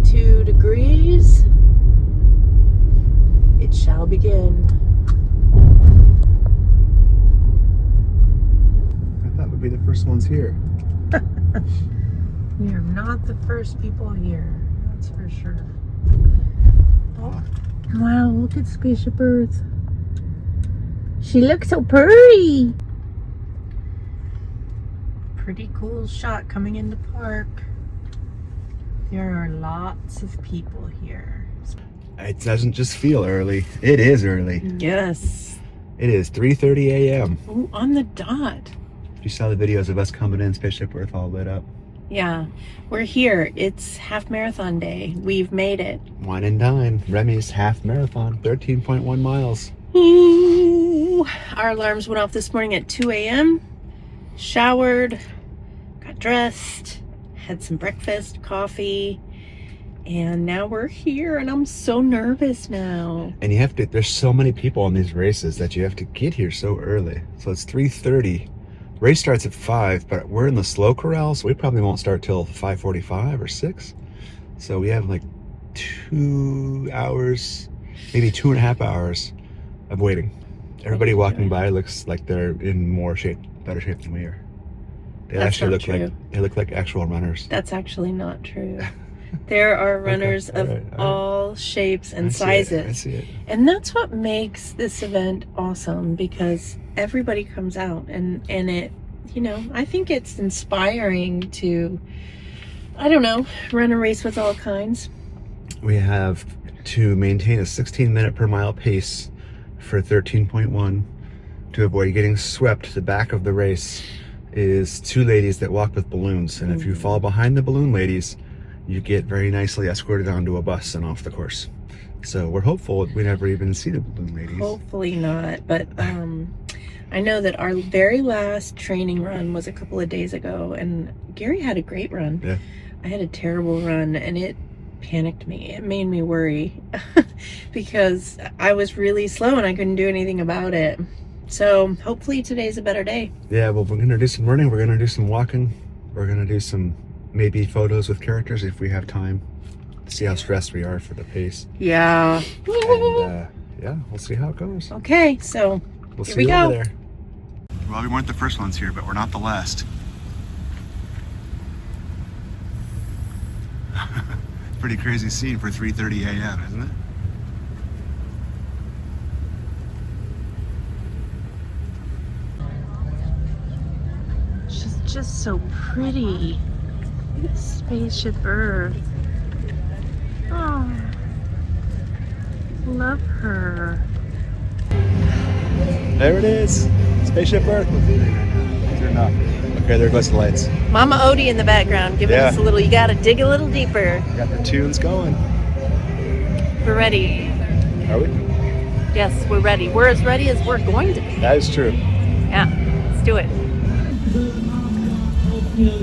72 degrees. It shall begin. I thought we'd be the first ones here. We are not the first people here, that's for sure. Oh, wow, look at Spaceship Earth. She looks so pretty. Pretty cool shot coming into park. There are lots of people here. It doesn't just feel early. It is early. Yes. It is 3:30 a.m. Ooh, on the dot. You saw the videos of us coming in, Spaceship Earth all lit up. Yeah, we're here. It's half marathon day. We've made it. Wine and Dine, Remy's half marathon, 13.1 miles. Ooh, our alarms went off this morning at 2 a.m. Showered, got dressed, had some breakfast, coffee, and now we're here, and I'm so nervous now. And you have to, there's so many people on these races that you have to get here so early. So it's 3:30. Race starts at 5, but we're in the slow corral, so we probably won't start till 5:45 or 6. So we have like 2 hours, maybe 2.5 hours of waiting. Everybody walking by looks like they're in more shape, better shape than we are. They actually look like actual runners. That's actually not true. There are runners of all shapes and sizes. I see it. And that's what makes this event awesome, because everybody comes out and it, you know, I think it's inspiring to, I don't know, run a race with all kinds. We have to maintain a 16-minute per mile pace for 13.1 to avoid getting swept. The back of the race is 2 ladies that walk with balloons, and if you fall behind the balloon ladies, you get very nicely escorted onto a bus and off the course. So we're hopeful we never even see the balloon ladies. Hopefully not, but I know that our very last training run was a couple of days ago, and Gary had a great run. Yeah. I had a terrible run, and it panicked me. It made me worry because I was really slow and I couldn't do anything about it. So hopefully today's a better day. Yeah, well, we're gonna do some running, we're gonna do some walking, we're gonna do some maybe photos with characters if we have time to see how stressed we are for the pace. Yeah. And yeah, we'll see how it goes. Okay, so We'll here see we you go. over there. Well, we weren't the first ones here, but we're not the last. Pretty crazy scene for 3:30 a.m., isn't it? She's just so pretty. Look at Spaceship Earth. Oh, love her. There it is. Spaceship Earth. Turn off. Okay, there goes the lights. Mama Odie in the background giving us a little, you gotta dig a little deeper. Got the tunes going. We're ready. Are we? Yes, we're ready. We're as ready as we're going to be. That is true. Yeah, let's do it.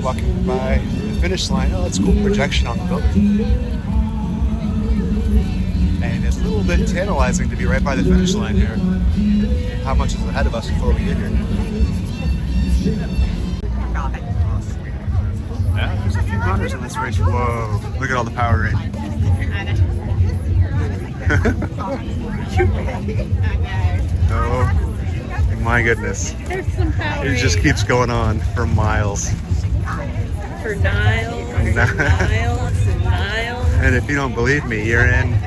Walking by the finish line. Oh, that's cool projection on the building. And it's a little bit tantalizing to be right by the finish line here. How much is ahead of us before we get here? Yeah, there's a few runners in this race. Whoa, look at all the power rating. Oh, my goodness. There's some power. It just keeps going on for miles. For miles and miles and miles. And if you don't believe me, you're in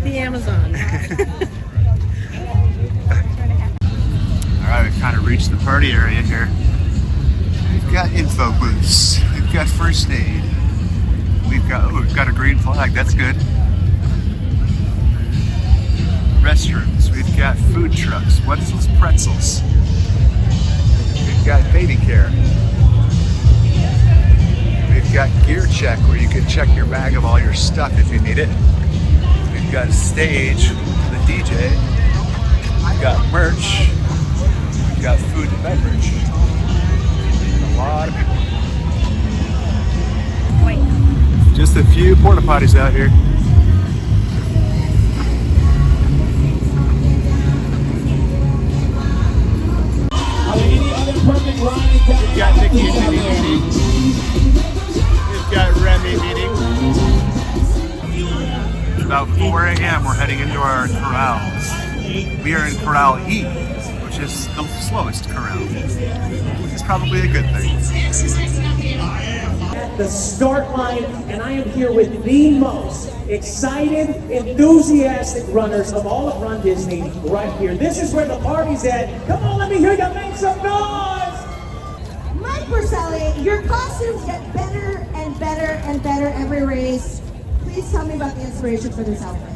the Amazon. Alright, we've kind of reached the party area here. We've got info booths. We've got first aid. We've got a green flag, that's good. Restrooms. We've got food trucks. Wetzel's Pretzels. We've got baby care. We've got gear check where you can check your bag of all your stuff if you need it. We've got a stage, the DJ. We've got merch. We've got food and beverage. A lot of people. Just a few porta potties out here. We've got Nikki and Minnie meeting. We've got Remy meeting. 4 a.m. we're heading into our corrals. We are in Corral E, which is the slowest corral, which is probably a good thing. At the start line, and I am here with the most excited, enthusiastic runners of all of Run Disney right here. This is where the party's at. Come on, let me hear you make some noise! Mike Berselli, your costumes get better and better and better every race. Please tell me about the inspiration for this outfit.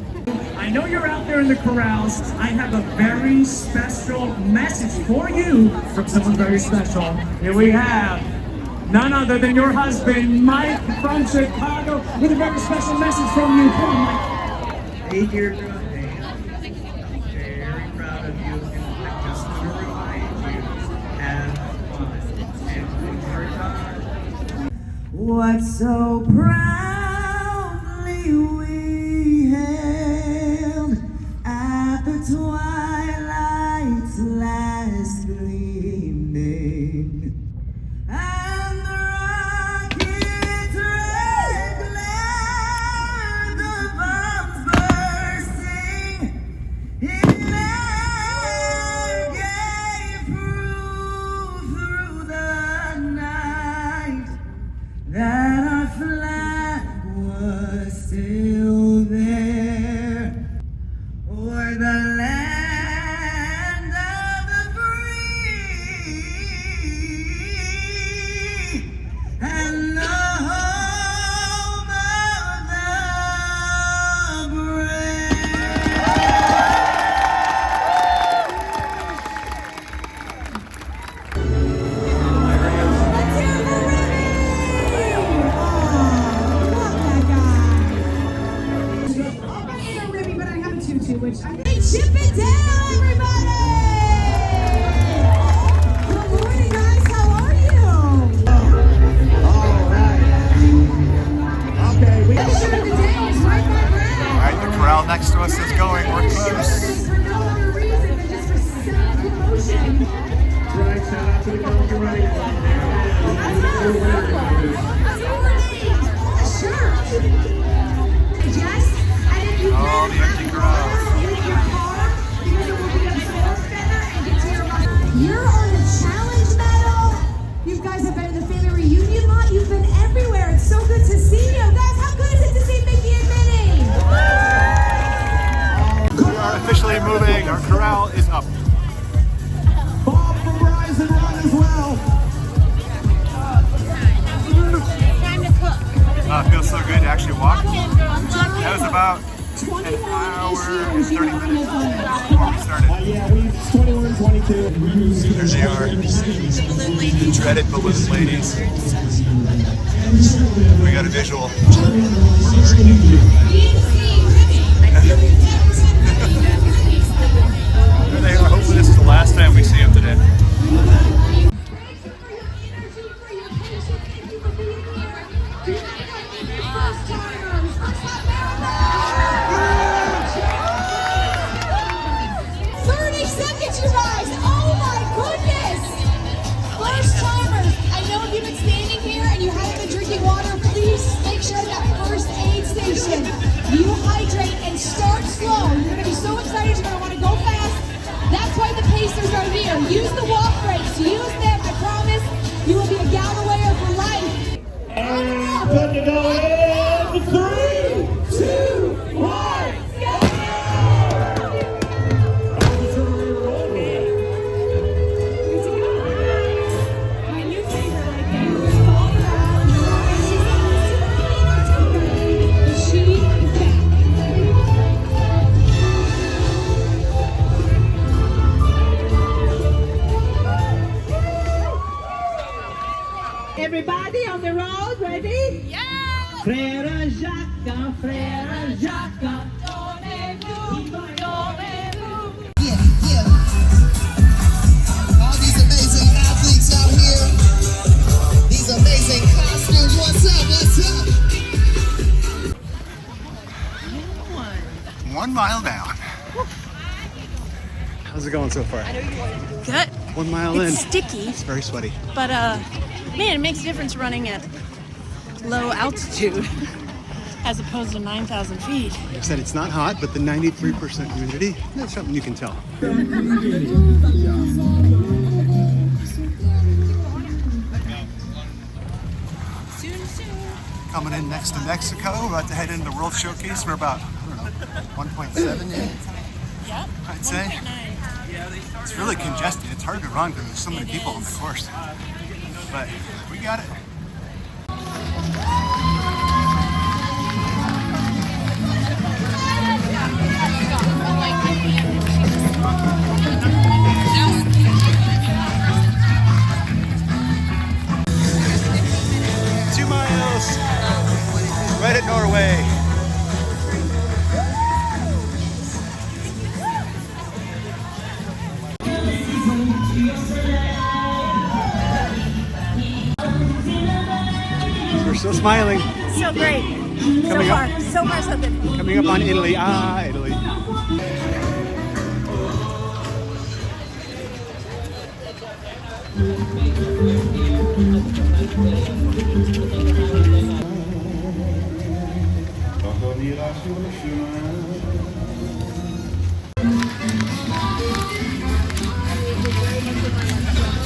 I know you're out there in the corrals. I have a very special message for you from someone very special. Here we have none other than your husband, Mike from Chicago, with a very special message from you. Come on, Mike. Hey, dear girl. Very proud of you. I just want to remind you, have fun and work hard. What so proudly we hailed at the twilight's last gleaming, and the rocket's red glare, the bombs bursting in air gave proof through the night that our flag was still there, o'er the land of the free and the home of the brave. Let's hear it for Remy! Oh, love that guy. I ain't a Remy, but I have a tutu, which I think. Chip it down, everybody! Good morning, guys. How are you? All right. Okay, we The shirt of the day is right by Brad. All right, the corral next to us is going. We're close. For no other reason than just for self-promotion. right. Shout out to the girls who are running. All the empty corrals. You're on the challenge medal. You guys have been in the family reunion lot. You've been everywhere. It's so good to see you. Guys, how good is it to see Mickey and Minnie? We are officially moving. Our corral is up. Bob from Rise and Run as well. It feels so good to actually walk. That was about an hour and 30 minutes before we started. Yeah, it's 21, 22. There they are. The dreaded balloon ladies. We got a visual. There they are. Hopefully this is the last time we see them today. You hydrate and start slow. You're going to be so excited, you're going to want to go fast. That's why the pacers are here. Use the walk breaks. Use them. I promise you will be a Galloway for life. And good to go in 3, 2, 1. Everybody on the road, ready? Yeah! Frère Jacques, Frère Jacques, donnez-vous, donnez-vous. Yeah. All these amazing athletes out here. These amazing costumes. What's up? 1 mile down. How's it going so far? Good. 1 mile in. It's sticky, It's very sweaty. but man, it makes a difference running at low altitude. as opposed to 9,000 feet. I said it's not hot, but the 93% humidity, that's something you can tell. Coming in next to Mexico, about to head into the World Showcase. We're about, I don't know, 1.7 in, Yep. I'd say. 1.9. It's really congested. It's hard to run because there's so many people on the course. But we got it. Right at Norway. We're still smiling. So great. So far, so good. Coming up on Italy. Italy.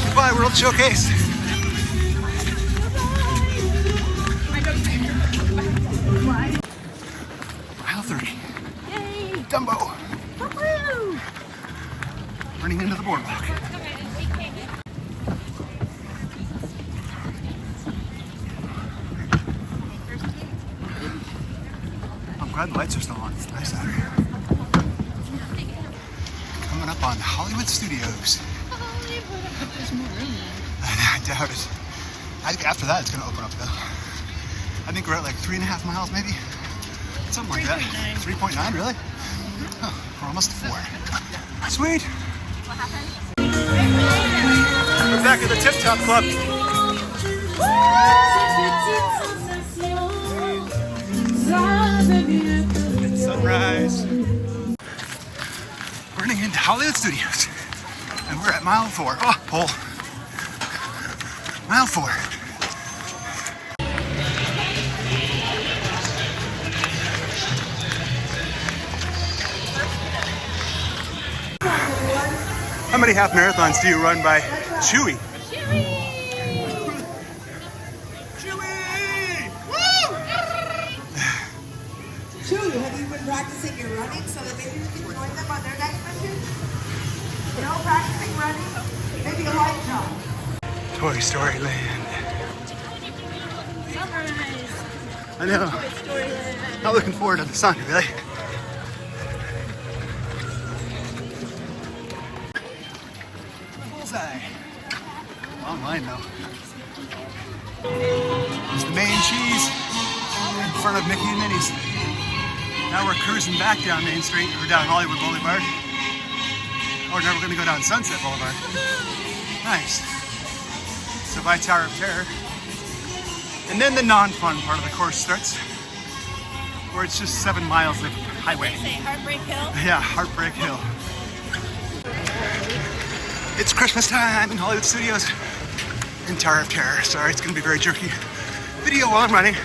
Goodbye, World Showcase. Mile 30. Yay! Dumbo. Woo-hoo! Running into the boardwalk. I'm glad the lights are still on. It's nice out here. Coming up on Hollywood Studios. There's more room. I doubt it. I think after that it's going to open up though. I think we're at like 3.5 miles maybe. Something like that. 3.9, really? Oh, we're almost to 4. Sweet. What happened? We're back at the Tip Top Club. It's sunrise. Running into Hollywood Studios. And we're at mile 4. Oh, pole. Mile 4. How many half marathons do you run by Chewy? Chewy, have you been practicing your running so that maybe you can join them on their next mission? No practicing running? Maybe a light jump. Toy Story Land. Sunrise. I know. Toy Story Land. Not looking forward to the sun, really. Bullseye. Long line though. It's the main cheese in front of Mickey and Minnie's. Now we're cruising back down Main Street, or down Hollywood Boulevard. Or now we're gonna go down Sunset Boulevard. Nice. So by Tower of Terror. And then the non-fun part of the course starts, where it's just 7 miles of highway. Say Heartbreak Hill. Yeah, Heartbreak Hill. It's Christmas time in Hollywood Studios in Tower of Terror. Sorry, it's gonna be very jerky video while I'm running.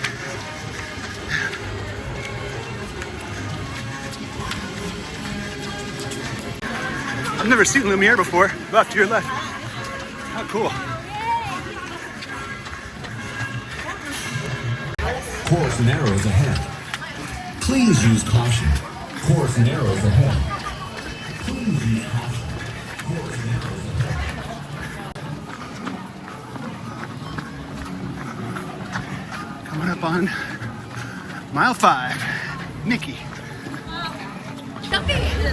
I've never seen Lumiere before. Left to your left. How cool. Course narrows ahead. Please use caution. Course narrows ahead. Please use caution. Course narrows ahead. Coming up on mile 5. Mickey.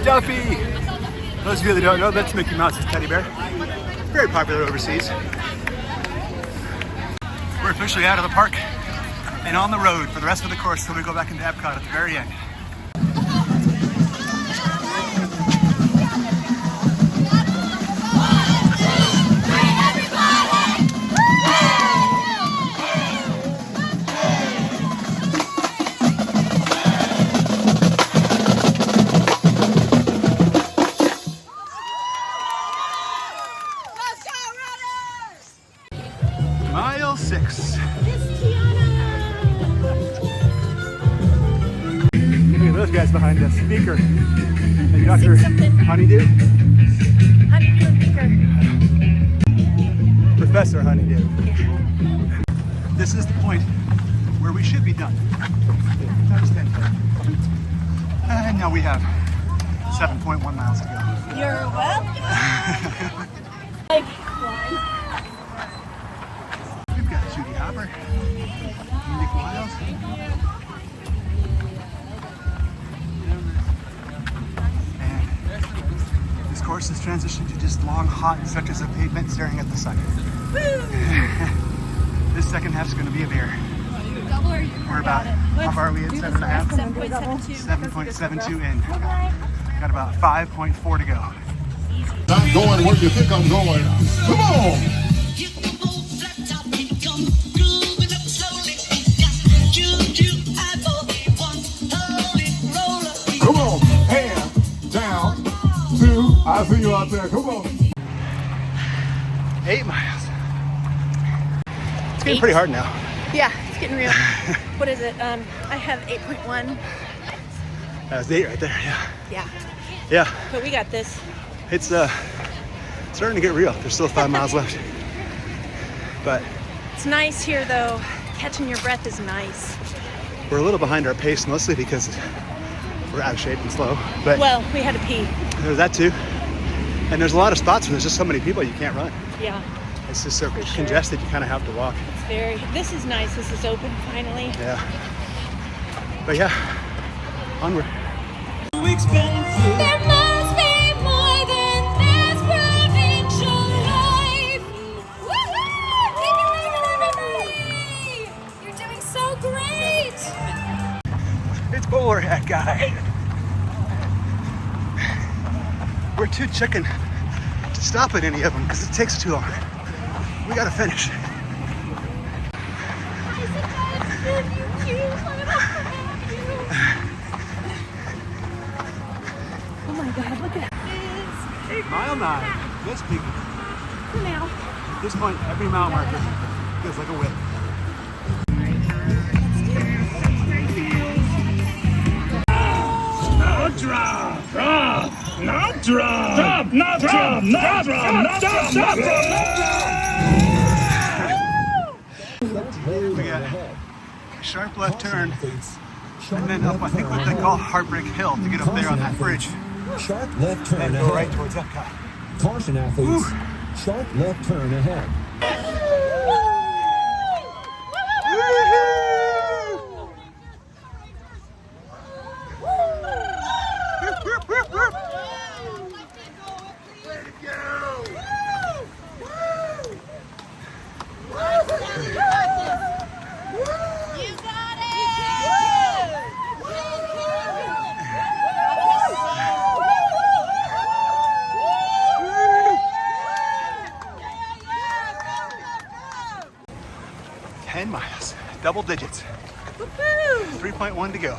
Duffy! Those of you that don't know, that's Mickey Mouse's teddy bear. Very popular overseas. We're officially out of the park and on the road for the rest of the course till we go back into Epcot at the very end. Mile 6. those guys behind us. Beaker. And Dr. Honeydew? Honeydew and Beaker. Professor Honeydew. This is the point where we should be done. Times 10. And now we have 7.1 miles to go. You're welcome. We've got Judy Hopper, Nick Wiles. And this course has transitioned to just long, hot stretches of pavement staring at the sun. This second half is going to be a bear. We're about, how far are we at? 7.5? 7.72 in. Got about 5.4 to go. I'm going where you think I'm going. Come on! Come on, hand down, 2. I see you out there. Come on. 8 miles. It's getting pretty hard now. Yeah, it's getting real. What is it? I have 8.1. That was 8 right there, yeah. Yeah, Yeah, but we got this. it's starting to get real. There's still 5 miles left. But It's nice here though. Catching your breath is nice. we're a little behind our pace, mostly because we're out of shape and slow. But Well, we had to pee. there's that too. And there's a lot of spots where there's just so many people you can't run. Yeah, It's just so For sure. congested, you kind of have to walk. it's very. This is nice. This is open finally. Yeah. But yeah, onward. There must be more than this provincial life. Woohoo! Take it away, everybody! You're doing so great! It's bowler hat guy. We're too chicken to stop at any of them because it takes too long. We gotta finish. Oh my God! Look at this. Mile 9. Let's peak. Now. At this point, every mile marker feels like a whip. We got a sharp left turn, and then up, I think what they call Heartbreak Hill to get up there on that bridge. Sharp left turn And ahead. go right towards Epcot. Caution athletes. Sharp left turn ahead. You got it! 10 miles, double digits. 3.1 to go.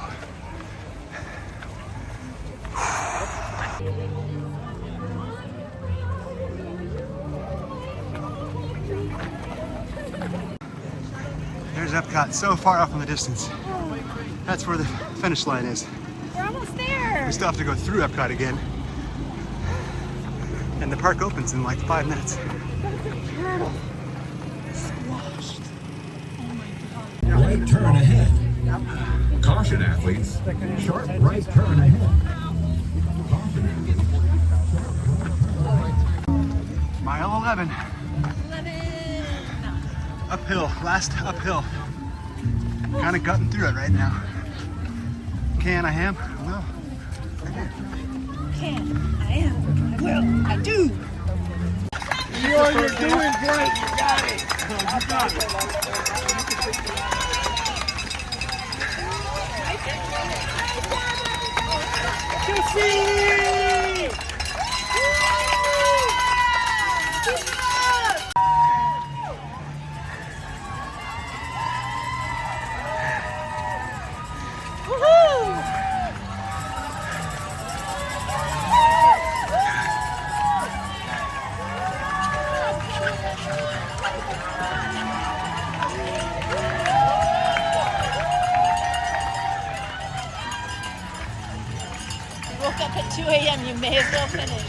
There's Epcot, so far off in the distance. That's where the finish line is. We're almost there. We still have to go through Epcot again. And the park opens in like 5 minutes. Right turn ahead. Caution athletes. Sharp right turn ahead. Caution athletes. Mile 11. Uphill, last uphill. Kind of gutting through it right now. Can I am? Well, I do. Can I am? Well, I do. You're doing great. You got it. You got it. woke up at 2 a.m., you may as well finish it.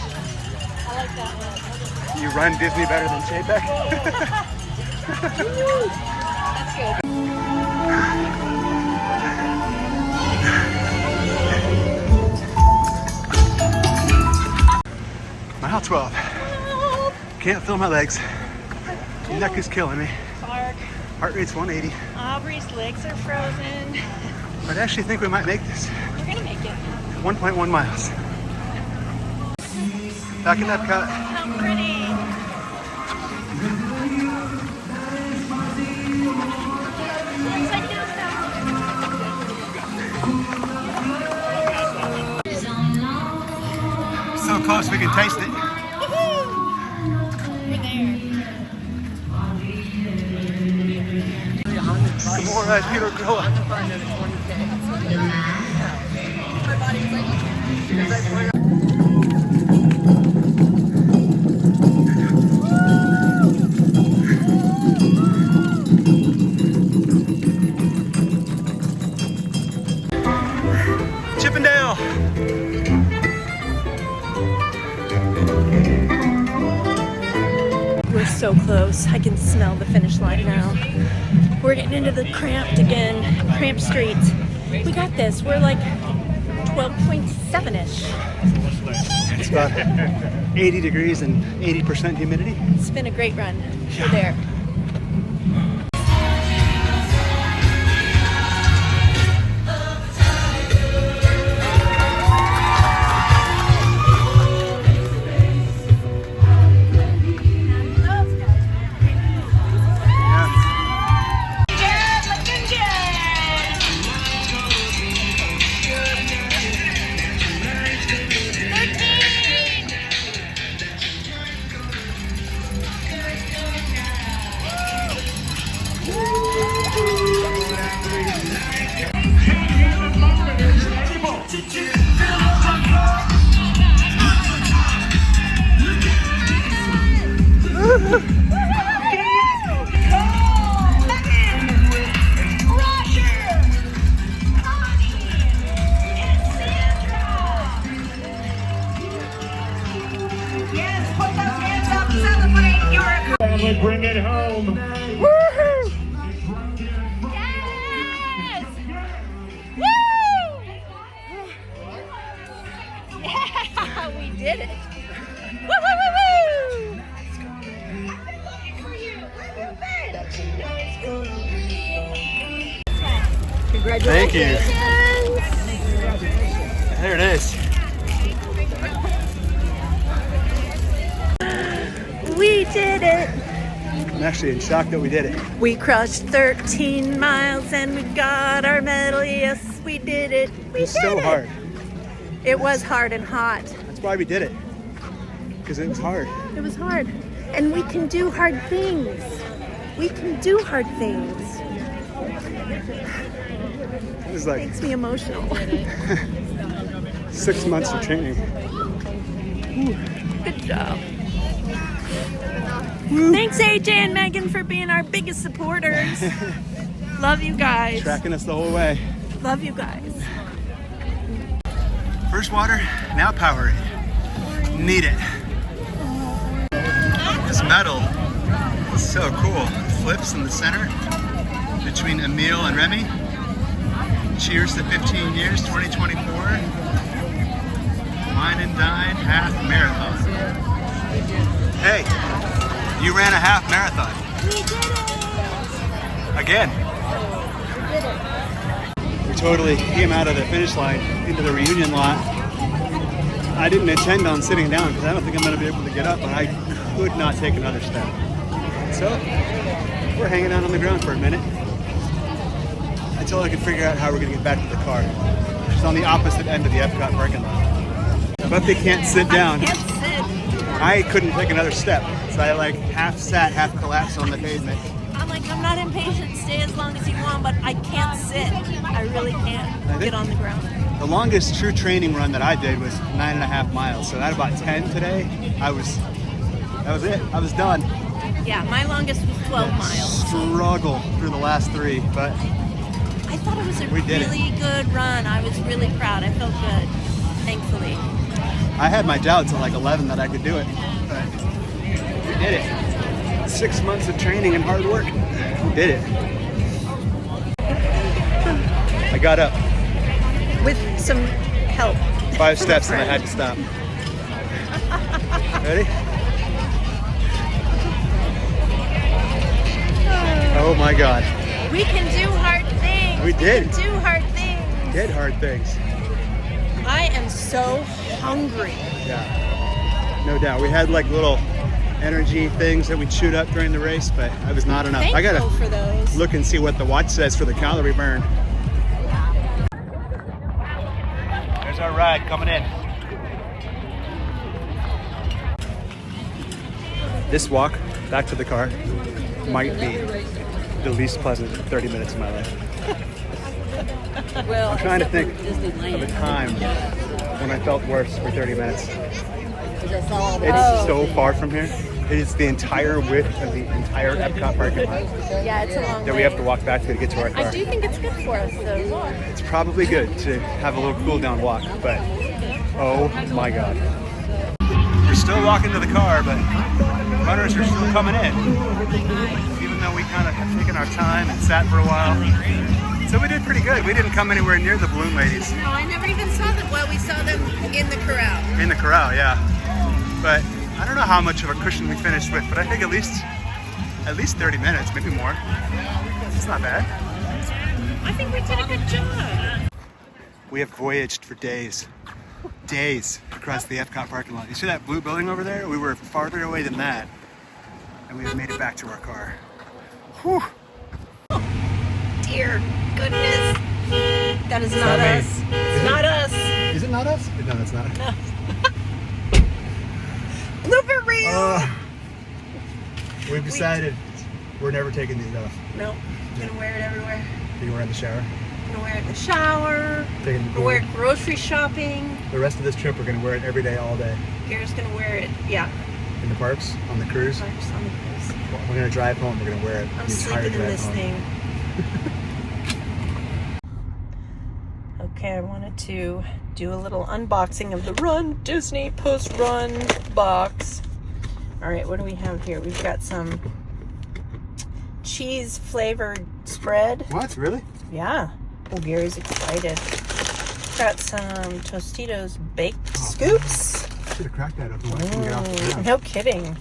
I like that one. You run Disney better than Chapek? That's good. Mile 12. Can't feel my legs. Neck is killing me. Clark. Heart rate's 180. Aubrey's legs are frozen. But I actually think we might make this. We're gonna make it. 1.1 miles. Back in Epcot. How pretty. So close we can taste it. Some more Peter Groa. Chippendale. We're so close. I can smell the finish line now. We're getting into the cramped streets. We got this. We're like 12.7-ish. It's about 80 degrees and 80% humidity. It's been a great run. We're there. Bring it home. Woohoo! Yes! Woo! Yeah, we did it. Woo, woo, woo, woo! Congratulations! Thank you. There it is. We did it! I'm actually in shock that we did it. We crushed 13 miles and we got our medal. Yes, we did it. We It was did so it. hard. It was hard and hot. That's why we did it. Because it was hard. It was hard. And we can do hard things. We can do hard things. It was like Makes me emotional. 6 months of training. Good job. Thanks AJ and Megan for being our biggest supporters. Love you guys. Tracking us the whole way. Love you guys. First water, now Powerade. Need it. This medal is so cool. Flips in the center between Emile and Remy. Cheers to 15 years, 2024. Wine and Dine half marathon. Hey, you ran a half marathon. We did it. Again. We totally came out of the finish line into the reunion lot. I didn't intend on sitting down because I don't think I'm going to be able to get up, but I could not take another step. So we're hanging out on the ground for a minute until I can figure out how we're going to get back to the car. It's on the opposite end of the Epcot parking lot. But they can't sit down. I can't sit. I couldn't take another step, so I like half sat, half collapsed on the pavement. I'm like, I'm not impatient. Stay as long as you want, but I can't sit. I really can't get on the ground. The longest true training run that I did was 9.5 miles. So at about 10 today, that was it. I was done. Yeah, my longest was 12 miles. Struggle through the last 3, but I thought it was a we did really good run. I was really proud. I felt good. thankfully. I had my doubts at like 11 that I could do it, but we did it. 6 months of training and hard work. We did it. I got up With some help. 5 steps and I had to stop. Ready? Oh my God. We can do hard things. We did. We can do hard things. Did hard things. I am so hungry. Yeah, no doubt. We had like little energy things that we'd shoot up during the race, but it was not enough. I Thankful gotta for those. look and see what the watch says for the calorie burn. There's our ride coming in. This walk back to the car might be the least pleasant 30 minutes of my life. Well, I'm trying to think of a time when I felt worse for 30 minutes. It's so far from here. It is the entire width of the entire Epcot parking lot yeah, it's a long that way. we have to walk back to get to our car. I do think it's good for us, though. It's probably good to have a little cool down walk, but oh my God. We're still walking to the car, but runners are still coming in. Even though we kind of have taken our time and sat for a while. So we did pretty good. We didn't come anywhere near the balloon ladies. No, I never even saw them. Well, we saw them in the corral. In the corral, yeah. But I don't know how much of a cushion we finished with, but I think at least 30 minutes, maybe more. It's not bad. I think we did a good job. We have voyaged for days across the Epcot parking lot. You see that blue building over there? We were farther away than that, and we have made it back to our car. Whew. Dear goodness. That is not not me. us. It's not us. Is it not us? No, it's not. No. Blooper reel. We've decided we're never taking these off. Nope. I'm gonna wear it everywhere. You can wear it in the shower. I'm gonna wear it in the shower. Taking I'm gonna wear it grocery shopping. the rest of this trip, we're gonna wear it every day, all day. Garrett's gonna wear it. Yeah. In the parks, on the cruise. Parks on the cruise. We're gonna drive home. We're gonna wear it. I'm the entire sleeping in drive this home. thing. Okay, I wanted to do a little unboxing of the Run Disney post-run box. All right, what do we have here? We've got some cheese flavored spread. What? Really? Yeah. Oh, Gary's excited. Got some Tostitos baked scoops. Should have cracked that open. Why couldn't we get off the Oh, ground? no kidding.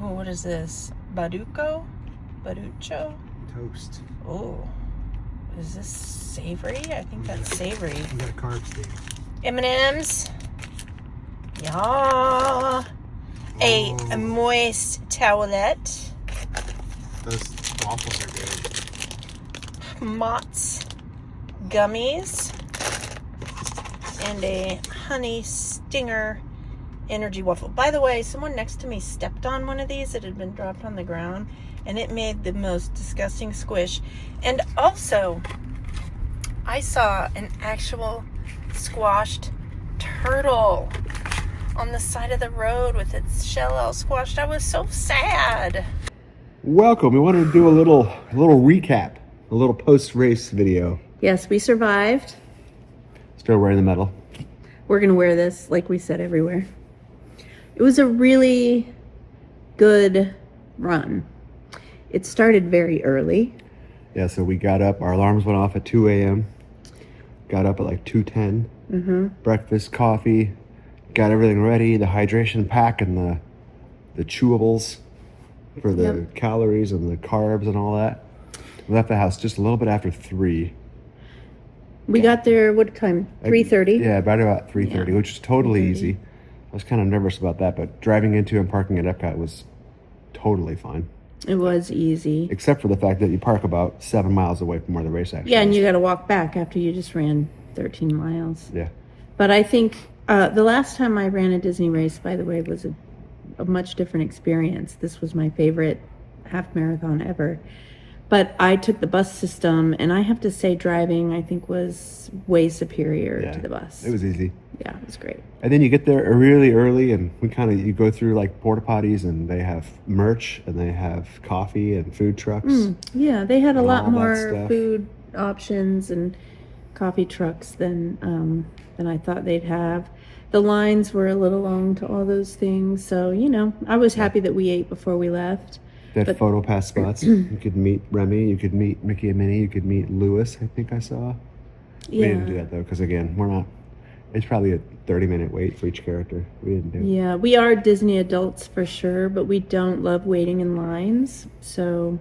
Oh, what is this? Baducho? Toast. Oh, is this savory? I think that's savory. We got a carb steak. M&M's. Yeah. A moist towelette. Those waffles are good. Mott's gummies. And a honey stinger energy waffle. By the way, someone next to me stepped on one of these. It had been dropped on the ground, and it made the most disgusting squish. And also, I saw an actual squashed turtle on the side of the road with its shell all squashed. I was so sad. Welcome. We wanted to do a little recap, a little post-race video. Yes, we survived. Still wearing the medal. We're going to wear this, like we said, everywhere. It was a really good run. It started very early. Yeah, so we got up. Our alarms went off at 2 a.m. Got up at like 2:10. Breakfast, coffee, got everything ready. The hydration pack and the chewables for the calories and the carbs and all that. We left the house just a little bit after 3. We got there, what time? 3:30? Yeah, about 3:30, which is totally easy. I was kind of nervous about that, but driving into and parking at Epcot was totally fine. It was easy. Except for the fact that you park about 7 miles away from where the race actually Yeah, and is. you got to walk back after you just ran 13 miles. Yeah. But I think the last time I ran a Disney race, by the way, was a much different experience. This was my favorite half marathon ever. But I took the bus system, and I have to say driving, I think, was way superior to the bus. It was easy. Yeah, it was great. And then you get there really early, and you go through like porta potties, and they have merch, and they have coffee and food trucks. Yeah, they had a lot all that more stuff. food options, and coffee trucks than I thought they'd have. The lines were a little long to all those things, so I was happy that we ate before we left. They had photo pass spots. You could meet Remy, you could meet Mickey and Minnie, you could meet Lewis, I think I saw. We didn't do that though, because again, we're not. It's probably a 30-minute wait for each character. We didn't do it. Yeah, we are Disney adults for sure, but we don't love waiting in lines. So,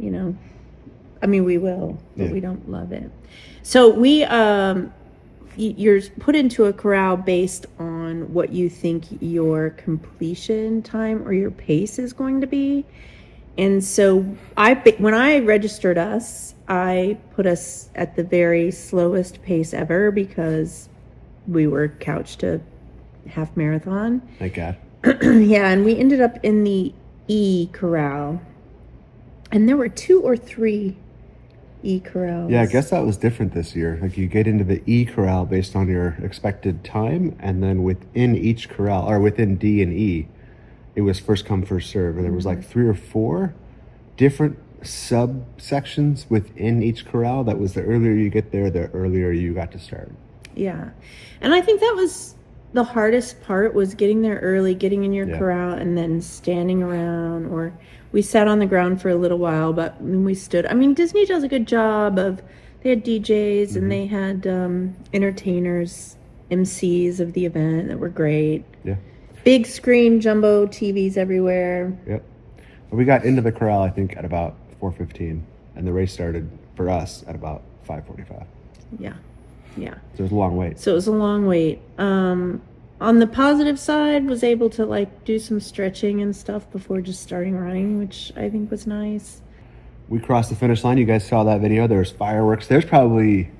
I mean, we will, but we don't love it. So we, you're put into a corral based on what you think your completion time or your pace is going to be. And so when I registered us, I put us at the very slowest pace ever because we were couched to half marathon. Thank God. Yeah, and we ended up in the E corral. And there were 2 or 3 E corrals. Yeah, I guess that was different this year. Like you get into the E corral based on your expected time, and then within each corral, or within D and E, it was first come, first serve. And there was like 3 or 4 different subsections within each corral. That was the earlier you get there, the earlier you got to start. Yeah. And I think that was the hardest part, was getting there early, getting in your corral, and then standing around. Or we sat on the ground for a little while, but when we stood, I mean, Disney does a good job of, they had DJs and they had entertainers, MCs of the event that were great. Yeah. Big screen, jumbo TVs everywhere. Yep. We got into the corral, I think, at about 4:15, and the race started for us at about 5:45. Yeah. Yeah. So it was a long wait. So it was a long wait. On the positive side, was able to do some stretching and stuff before just starting running, which I think was nice. We crossed the finish line. You guys saw that video. There's fireworks. There's probably,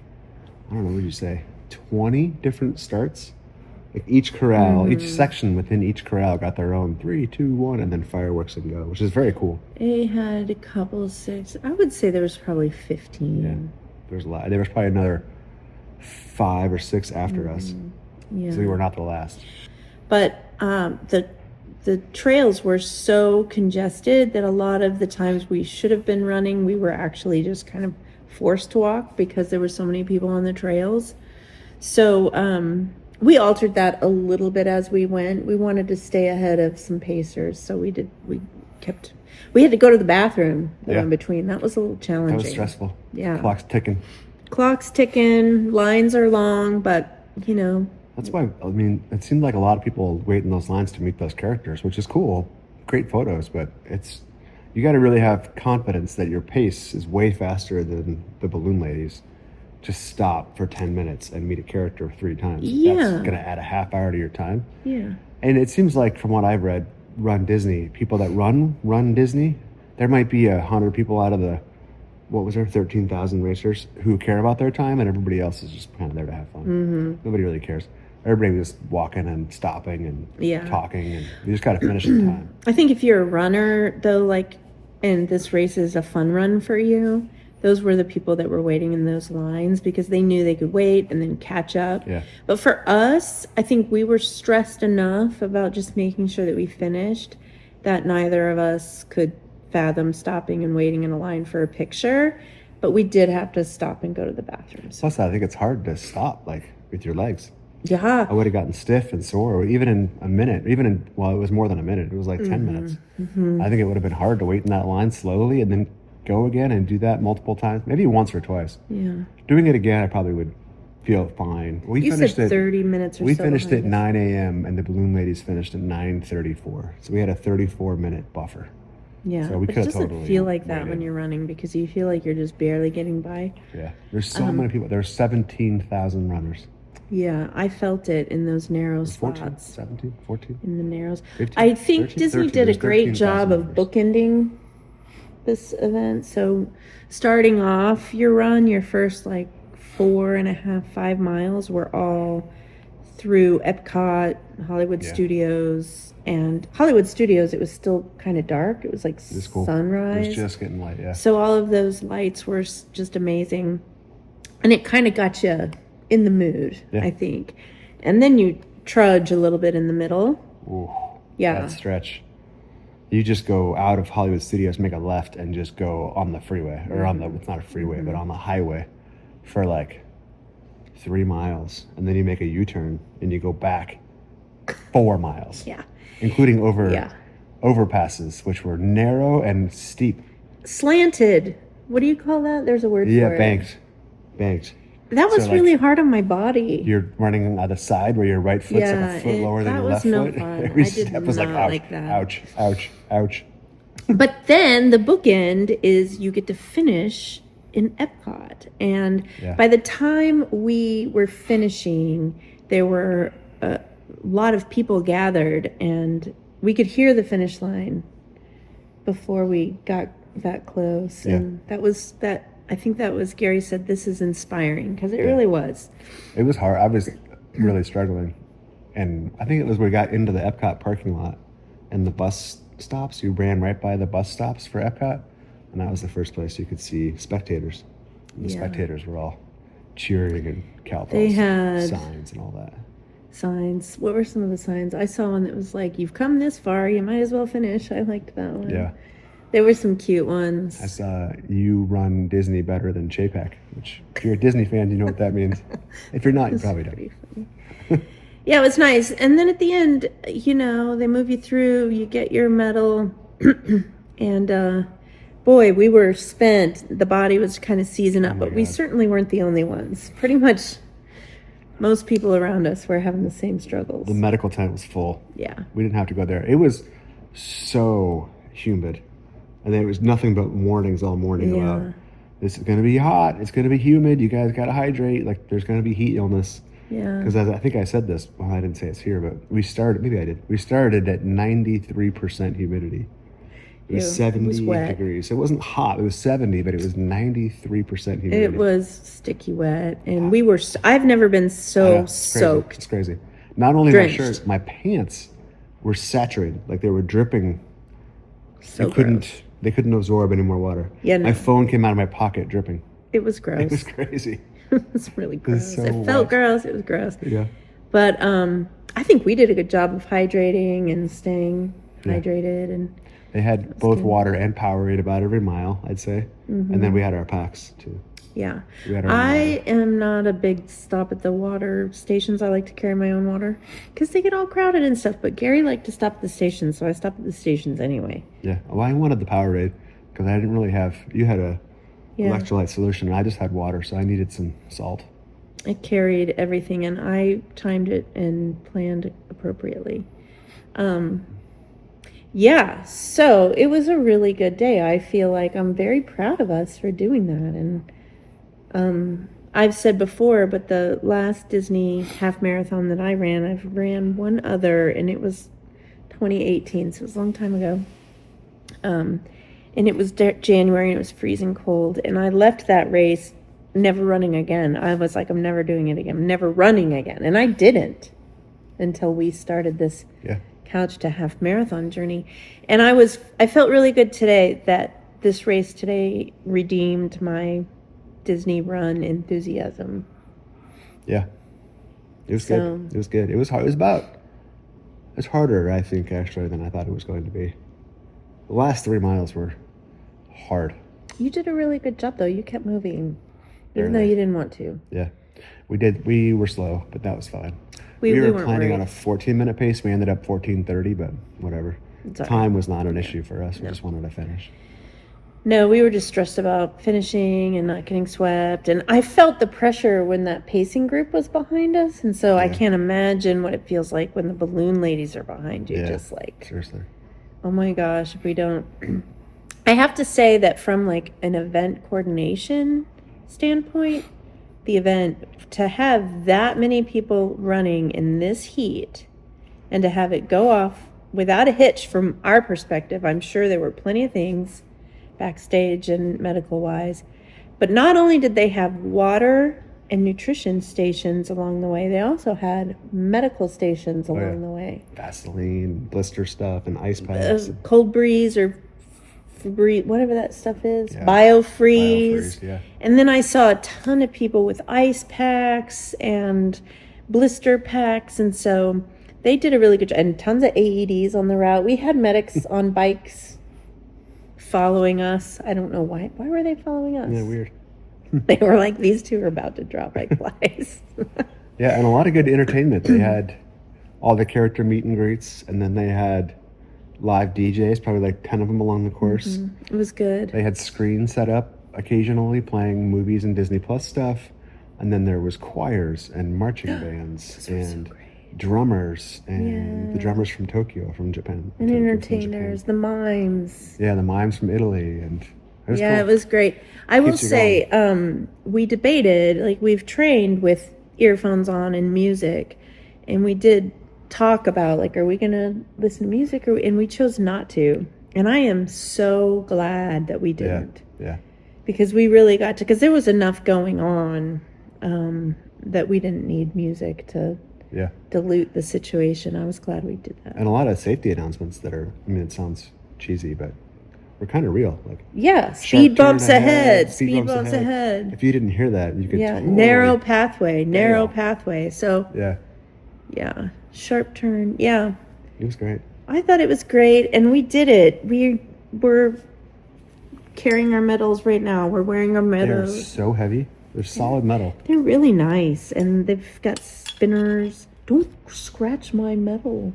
I don't know, what did you say, 20 different starts? Like each corral, each section within each corral got their own 3, 2, 1, and then fireworks and go, which is very cool. They had a couple 6. I would say there was probably 15. Yeah, there was a lot. There was probably another 5 or 6 after us. Yeah. So we were not the last. But the trails were so congested that a lot of the times we should have been running, we were actually just kind of forced to walk because there were so many people on the trails. So we altered that a little bit as we went. We wanted to stay ahead of some pacers, so we had to go to the bathroom in between. That was a little challenging. That was stressful. Yeah. Clock's ticking. Lines are long, but That's why, I mean, it seemed like a lot of people wait in those lines to meet those characters, which is cool. Great photos, but you got to really have confidence that your pace is way faster than the balloon ladies. Just stop for 10 minutes and meet a character 3 times. Yeah. That's going to add a half hour to your time. Yeah. And it seems like, from what I've read, RunDisney, people that run Disney, there might be 100 people out of the, 13,000 racers who care about their time, and everybody else is just kind of there to have fun. Mm-hmm. Nobody really cares. Everybody was walking and stopping and talking, and you just got to finish the time. I think if you're a runner, though, and this race is a fun run for you, those were the people that were waiting in those lines because they knew they could wait and then catch up. Yeah. But for us, I think we were stressed enough about just making sure that we finished that neither of us could fathom stopping and waiting in a line for a picture. But we did have to stop and go to the bathroom. Plus, I think it's hard to stop, with your legs. Yeah. I would have gotten stiff and sore, even in a minute, it was more than a minute. It was 10 minutes. Mm-hmm. I think it would have been hard to wait in that line slowly and then go again and do that multiple times, maybe once or twice. Yeah. Doing it again, I probably would feel fine. You said 30 minutes or so. We finished at 9 a.m. and the balloon ladies finished at 9:34. So we had a 34-minute buffer. Yeah, so we it doesn't feel like that when you're running because you feel like you're just barely getting by. Yeah, there's so many people. There's 17,000 runners. Yeah, I felt it in those narrow spots. 14, 17, 14? In the narrows. 15, I think 13, Disney 13, did a great job of members. bookending this event. So starting off your run, your first 4.5, 5 miles were all through Epcot, Hollywood Studios, and Hollywood Studios. It was still kind of dark. It was cool. sunrise. It was just getting light, yeah. So all of those lights were just amazing. And it kind of got you in the mood, I think. And then you trudge a little bit in the middle. Ooh, yeah. That stretch. You just go out of Hollywood Studios, make a left, and just go on the freeway, or it's not a freeway, but on the highway for 3 miles, and then you make a U-turn and you go back 4 miles. Yeah. Including Yeah. overpasses, which were narrow and steep. Slanted. What do you call that? There's a word Yeah, for banked. it. Banked. That was So, really hard on my body. You're running on the side where your right foot's like a foot lower than that your was left no foot. fun. Every I did step was like, not ouch, like that. ouch, ouch, ouch. But then the bookend is you get to finish in Epcot. And Yeah. by the time we were finishing, there were a lot of people gathered, and we could hear the finish line before we got that close. Yeah. And I think that was Gary said, this is inspiring, because it Yeah. really was. It was hard. I was really struggling. And I think it was we got into the Epcot parking lot and the bus stops. You ran right by the bus stops for Epcot. And that was the first place you could see spectators. And the Yeah. spectators were all cheering and cowbells, They had signs and all that. signs. What were some of the signs? I saw one that was like, you've come this far, you might as well finish. I liked that one. Yeah. There were some cute ones. I saw you run Disney better than Chapek, which if you're a Disney fan, you know what that means. If you're not, you probably don't. Pretty funny. Yeah, it was nice. And then at the end, you know, they move you through, you get your medal, and boy, we were spent. The body was kind of seizing up, Oh my but we God. certainly weren't the only ones. Pretty much most people around us were having the same struggles. The medical tent was full. Yeah. We didn't have to go there. It was so humid. And there was nothing but warnings all morning Yeah. about this is going to be hot. It's going to be humid. You guys got to hydrate. Like there's going to be heat illness. Yeah. Because I think I said this. Well, I didn't say it's here, but we started. Maybe I did. We started at 93% humidity. It was Ew, 70 it was wet. degrees. It wasn't hot. It was 70, but it was 93% humidity. It was sticky wet, and we were. I've never been I so know, it's crazy. soaked. It's crazy. Not only Drenched. my shirt, my pants were saturated. Like they were dripping. So gross. They couldn't absorb any more water. Yeah, no. My phone came out of my pocket dripping. It was gross. It was crazy. It was really gross. so It felt wet. gross. It was gross. Yeah. But I think we did a good job of hydrating and staying hydrated. And They had both water and Powerade about every mile, I'd say. And then we had our packs too. yeah, We had our own I water. am not a big stop at the water stations. I like to carry my own water because they get all crowded and stuff. But Gary liked to stop at the stations, so I stopped at the stations anyway. Yeah. Well, I wanted the Powerade because I didn't really have. You had a electrolyte solution, and I just had water, so I needed some salt. I carried everything, and I timed it and planned appropriately. Yeah, so it was a really good day. I feel like I'm very proud of us for doing that. And I've said before, but the last Disney half marathon that I ran, I've ran one other, and it was 2018, so it was a long time ago. And it was January, and it was freezing cold, and I left that race never running again. I was like, I'm never doing it again. I'm never running again. And I didn't until we started this couch to half marathon journey. And I felt really good today that this race today redeemed my Disney run enthusiasm. Yeah. It was good. It was good. It was hard. It's harder, I think, actually, than I thought it was going to be. The last 3 miles were hard. You did a really good job, though. You kept moving, even though Barely. you didn't want to. Yeah. We did. We were slow, but that was fine. We were weren't planning worried. on a 14-minute pace. We ended up 14:30, but whatever. It's all Time was not an issue for us. We just wanted to finish. No, we were just stressed about finishing and not getting swept. And I felt the pressure when that pacing group was behind us. And so I can't imagine what it feels like when the balloon ladies are behind you. Yeah, Just like, seriously. oh my gosh, if we don't. I have to say that from like an event coordination standpoint, the event, to have that many people running in this heat and to have it go off without a hitch from our perspective, I'm sure there were plenty of things backstage and medical wise, but not only did they have water and nutrition stations along the way, they also had medical stations along the way. Vaseline, blister stuff, and ice packs. Cold breeze or Febreze, whatever that stuff is, Yeah. BioFreeze. Yeah. And then I saw a ton of people with ice packs and blister packs, and so they did a really good job. And tons of AEDs on the route. We had medics on bikes following us. I don't know why. Why were they following us? Yeah, weird. They were like, these two are about to drop like flies. Yeah, and a lot of good entertainment. They had all the character meet and greets, and then they had live DJs, probably like 10 of them along the course. It was good. They had screens set up occasionally playing movies and Disney Plus stuff. And then there was choirs and marching bands and drummers and the drummers from Tokyo, from Japan. And Tokyo, entertainers, the mimes. Yeah, the mimes from Italy. And it was cool. It was great. I will say, we debated, like we've trained with earphones on and music, and we did talk about, like, are we going to listen to music? And we chose not to. And I am so glad that we didn't. Yeah. Because we really got to, because there was enough going on that we didn't need music to dilute the situation. I was glad we did that. And a lot of safety announcements that are, I mean, it sounds cheesy, but we're kind of real. Like, speed bumps ahead. Speed bumps ahead. If you didn't hear that, you could totally... narrow pathway. So, sharp turn. Yeah. It was great. I thought it was great, and we did it. We're carrying our medals right now. We're wearing our medals. They're so heavy. They're solid metal. They're really nice, and they've got spinners. Don't scratch my medal.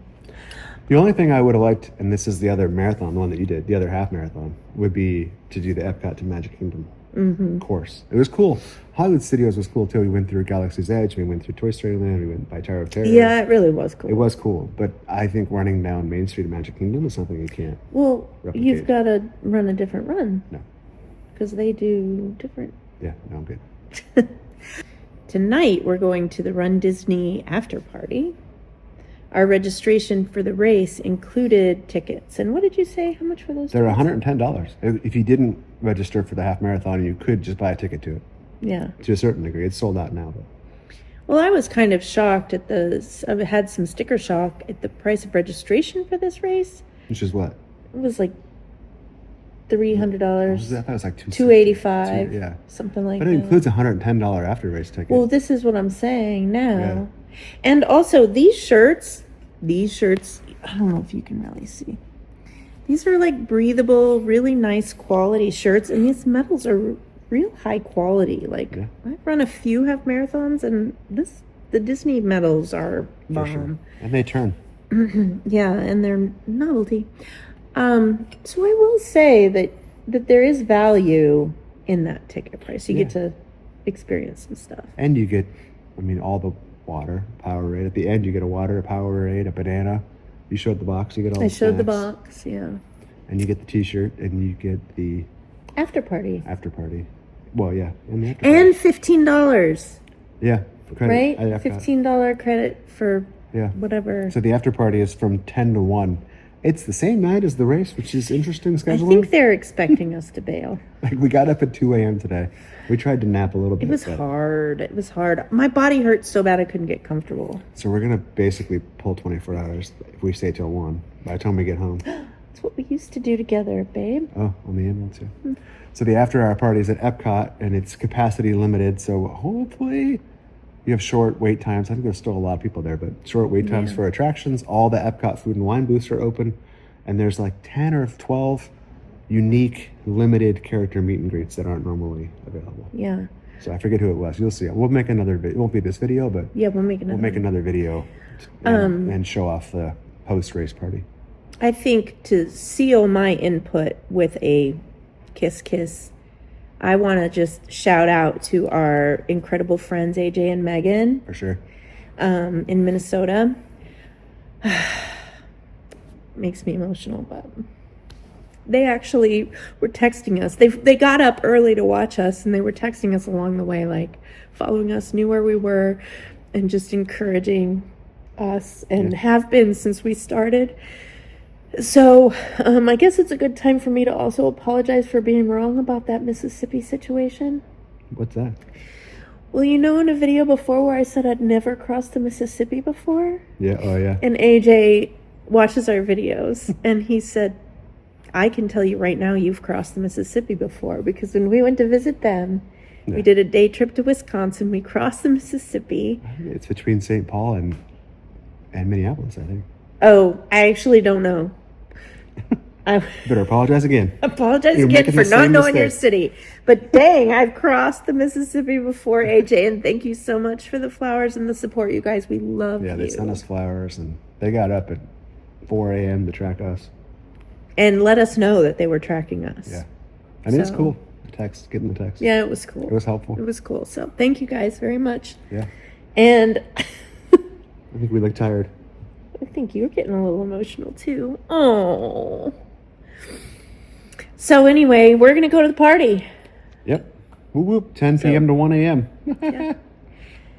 The only thing I would have liked, and this is the other marathon, the one that you did, the other half marathon, would be to do the Epcot to Magic Kingdom course. It was cool. Hollywood Studios was cool too. We went through Galaxy's Edge, we went through Toy Story Land, we went by Tower of Terror. Yeah, it really was cool. It was cool, but I think running down Main Street of Magic Kingdom is something you can't replicate. You've got to run a different run. No. Because they do different. Yeah, no, I'm good. Tonight, we're going to the RunDisney after party. Our registration for the race included tickets. And what did you say? How much were those? They're $110. If you didn't register for the half marathon, you could just buy a ticket to it. Yeah. To a certain degree. It's sold out now, but. Well, I was kind of shocked at I had some sticker shock at the price of registration for this race. Which is what? It was like $300. I thought it was like $285. Yeah. Something like that. that. But it includes a $110 after race ticket. Well, this is what I'm saying now. Yeah. And also these shirts, I don't know if you can really see. These are like breathable, really nice quality shirts, and these medals are real high quality. Like I've run a few half marathons, and the Disney medals are bomb. Sure. And they turn. Yeah, and they're novelty. So I will say that there is value in that ticket price. You get to experience some stuff. And you get, all the water, Powerade. At the end, you get a water, a Powerade, a banana. You showed the box, you get all the snacks. I showed the box, yeah. And you get the t-shirt, and you get the... After party. Well, yeah. And the and $15. Yeah. For credit. Right? $15 credit for whatever. So the after party is from 10 to 1. It's the same night as the race, which is interesting scheduling. I think they're expecting us to bail. Like, we got up at 2 a.m. today. We tried to nap a little bit. It was hard. My body hurt so bad I couldn't get comfortable. So we're going to basically pull 24 hours if we stay till 1 by the time we get home. That's what we used to do together, babe. Oh, on the ambulance, yeah. So the after-hour party is at Epcot, and it's capacity limited, so hopefully you have short wait times. I think there's still a lot of people there, but short wait times for attractions. All the Epcot food and wine booths are open, and there's like 10 or 12 unique, limited character meet and greets that aren't normally available. Yeah. So I forget who it was. You'll see. We'll make another video. It won't be this video, but we'll make another video and show off the post-race party. I think to seal my input with a kiss, I want to just shout out to our incredible friends AJ and Megan. For sure. In Minnesota. Makes me emotional, but they actually were texting us. They got up early to watch us, and they were texting us along the way, like following us, knew where we were, and just encouraging us, and have been since we started. So I guess it's a good time for me to also apologize for being wrong about that Mississippi situation. What's that? Well, in a video before where I said I'd never crossed the Mississippi before? Yeah, oh yeah. And AJ watches our videos, and he said, I can tell you right now you've crossed the Mississippi before, because when we went to visit them, we did a day trip to Wisconsin, we crossed the Mississippi. It's between St. Paul and Minneapolis, I think. Oh, I actually don't know. I better apologize again. apologize You're again making for the not same knowing your mistake. city. But dang, I've crossed the Mississippi before, AJ, and thank you so much for the flowers and the support, you guys. We love Yeah, you. they sent us flowers, and they got up at 4 a.m. to track us. And let us know that they were tracking us. Yeah. I mean, it's So- cool. Getting the text. Yeah, it was cool. It was helpful. It was cool. So thank you guys very much. Yeah. And I think we look tired. I think you're getting a little emotional too. Oh. So anyway, we're gonna go to the party. Yep. Whoop whoop. 10 p.m. to 1 a.m. Yeah.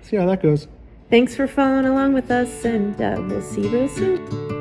See how that goes. Thanks for following along with us, and we'll see you real soon.